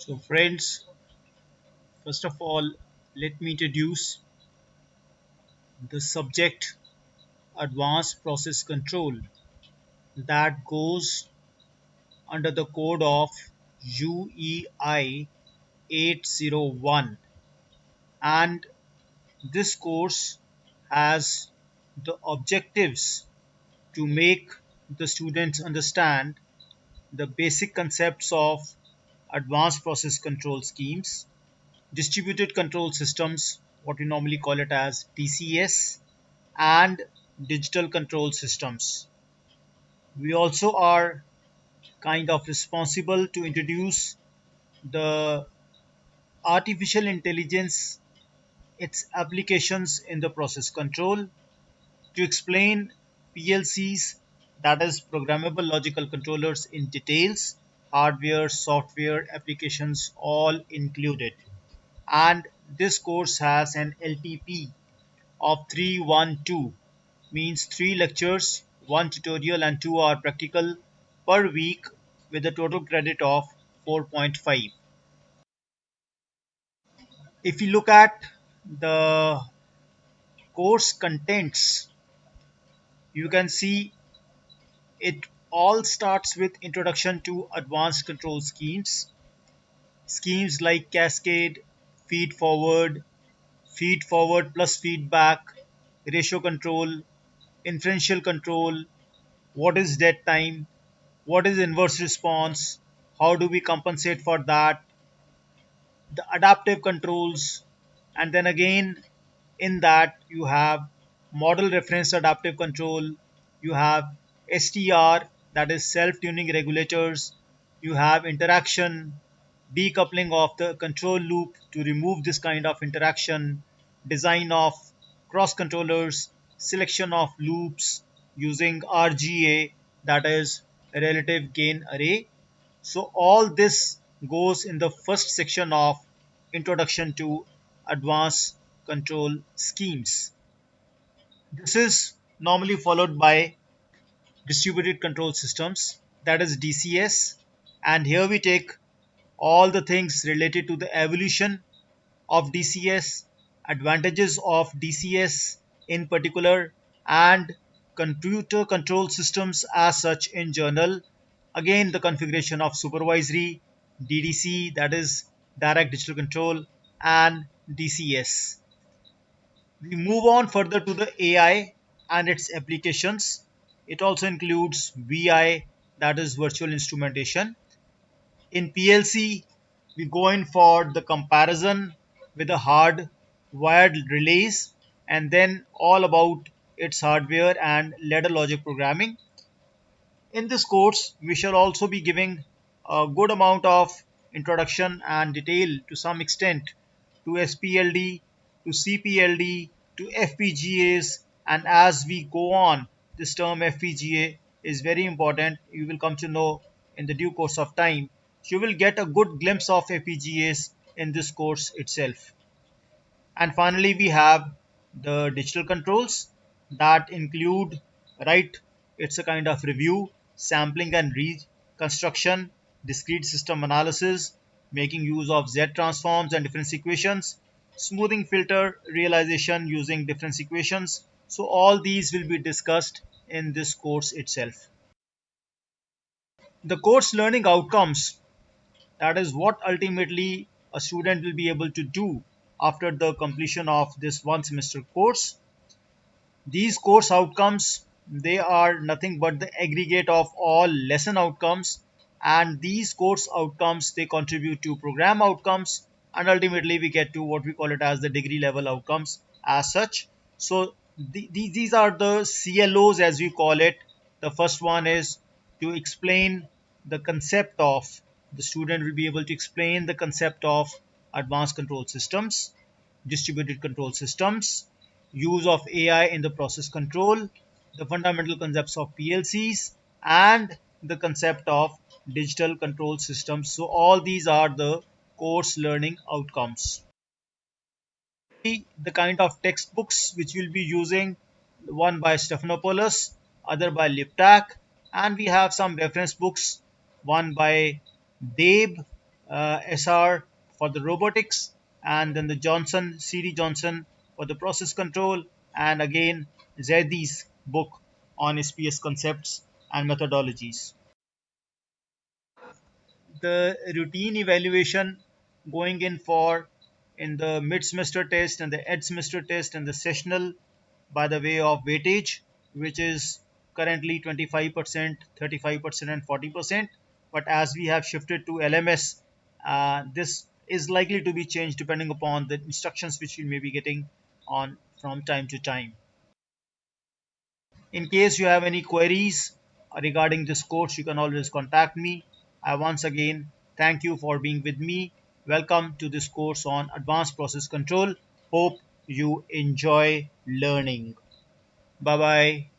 So, friends, first of all, let me introduce the subject Advanced Process Control that goes under the code of UEI 801, and this course has the objectives to make the students understand the basic concepts of advanced process control schemes, distributed control systems, what we normally call it as DCS, and digital control systems. We also are kind of responsible to introduce the artificial intelligence, its applications in the process control, to explain PLCs, that is programmable logical controllers, in details, hardware, software, applications all included. And this course has an LTP of 312, means 3 lectures, 1 tutorial and 2-hour practical per week, with a total credit of 4.5. If you look at the course contents, you can see it all starts with introduction to advanced control schemes. Schemes like cascade, feed forward plus feedback, ratio control, inferential control, what is dead time, what is inverse response, how do we compensate for that, the adaptive controls, and then again in that you have model reference adaptive control, you have STR, that is self tuning regulators, you have interaction, decoupling of the control loop to remove this kind of interaction, design of cross controllers, selection of loops using RGA, that is relative gain array. So all this goes in the first section of Introduction to Advanced Control Schemes. This is normally followed by Distributed Control Systems, that is DCS, and here we take all the things related to the evolution of DCS, advantages of DCS in particular, and computer control systems as such in general. Again, the configuration of supervisory, DDC, that is direct digital control, and DCS. We move on further to the AI and its applications. It also includes VI, that is virtual instrumentation. In PLC, we go in for the comparison with the hard wired relays, and then all about its hardware and ladder logic programming. In this course, we shall also be giving a good amount of introduction and detail to some extent to SPLD, to CPLD, to FPGAs, and as we go on, this term FPGA is very important. You will come to know in the due course of time. You will get a good glimpse of FPGAs in this course itself. And finally, we have the digital controls that include, right, it's a kind of review, sampling and reconstruction, discrete system analysis, making use of Z transforms and difference equations, smoothing filter realization using difference equations. So all these will be discussed in this course itself. The course learning outcomes, that is what ultimately a student will be able to do after the completion of this one semester course. These course outcomes, they are nothing but the aggregate of all lesson outcomes, and these course outcomes, they contribute to program outcomes, and ultimately we get to what we call it as the degree level outcomes as such. So these are the CLOs as we call it. The first one is to explain the concept of, the student will be able to explain the concept of advanced control systems, distributed control systems, use of AI in the process control, the fundamental concepts of PLCs, and the concept of digital control systems. So all these are the course learning outcomes. The kind of textbooks which we'll be using, one by Stephanopoulos, other by Liptak, and we have some reference books, one by Deb, SR for the robotics, and then the Johnson, CD Johnson for the process control, and again Zaidi's book on SPS concepts and methodologies. The routine evaluation going in for in the mid semester test and the end semester test and the sessional by the way of weightage, which is currently 25%, 35%, and 40%. But as we have shifted to LMS, this is likely to be changed depending upon the instructions which we may be getting on from time to time. In case you have any queries regarding this course, you can always contact me. I once again thank you for being with me. Welcome to this course on advanced process control. Hope you enjoy learning. Bye bye.